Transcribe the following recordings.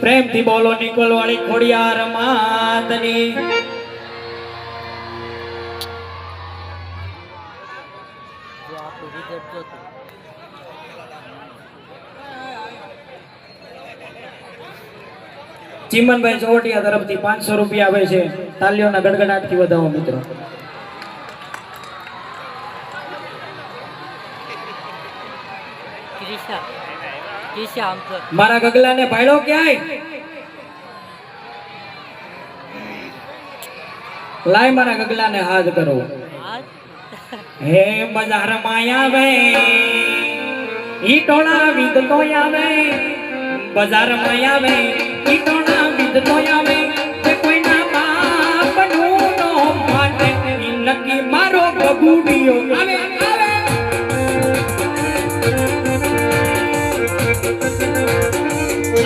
પ્રેમથી બોલો નિકોલ વાળી ખોડિયાર માતની ચીમનભાઈ ચોવટિયા તરફથી 500 રૂપિયા આવે છે. તાલીઓના ગડગડાટથી વધાવો મિત્રો. મારા ગગલાને ભાડો ક્યાંય લાય મારા ગગલાને હાથ કરો. હે બજાર માં આવે ઈ ટોળા વિદ તો આવે બજાર માં આવે ઈ ટોળા વિદ તો આવે તે કોઈના બાપ નું નો માને ઈ નક્કી મારો બબુડિયો આવે આવે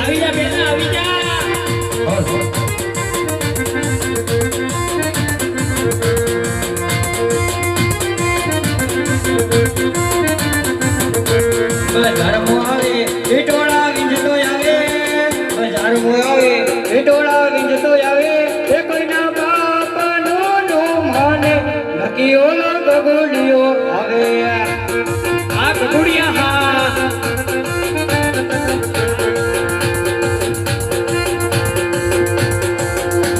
આવી જા બેટા આવી જા. બજાર મો આવે ઈટોળા વિંજતો આવે બજાર મો આવે ઈટોળા વિંજતો આવે એ કોઈના બાપ નો નો માને નકી ઓલો ગગુડિયો આવે આ ગગુડિયા હા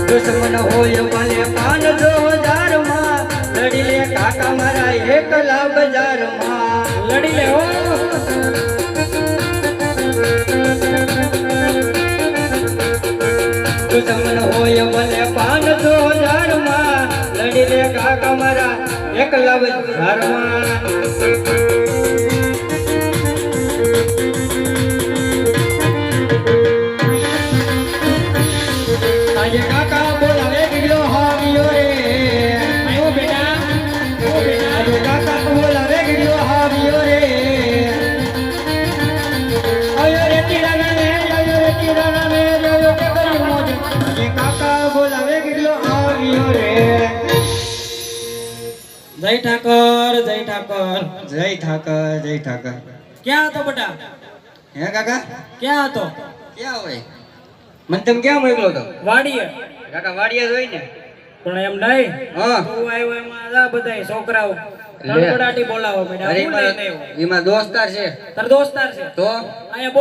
દુશ્મન હોય ભલે 5,000 માં લડી લે કાકા મારા એકલા બજાર માં લડી લે હો. દુશ્મન હોય ભલે 5,000 માં લડી લે કાકા મારા એકલા બજાર માં. આજે કાકા બોલાવે ગીડો હાવ્યો રે આયો બેટા ઓ બેટા આજે કાકા બોલાવે ગીડો હાવ્યો રે આયો રે તીરાના મે આયો રે તીરાના મે આયો કે કરી મોજ આજે કાકા બોલાવે ગીડો હાવ્યો રે. જય ઠાકર જય ઠાકર જય ઠાકર જય ઠાકર. ક્યાં હતો બેટા? હે કાકા ક્યાં હતો? ક્યાં હોય? મને તમે ક્યાં મોકલો તો? વાડીએ. કાકા વાડીએ જોઈ ને પણ એમ નહીં. હા તું આવ્યો એમાં આ બધાય છોકરાઓ તડબડાટી બોલાવો બેટા. એમાં દોસ્તાર છે. તાર દોસ્તાર છે તો અહીંયા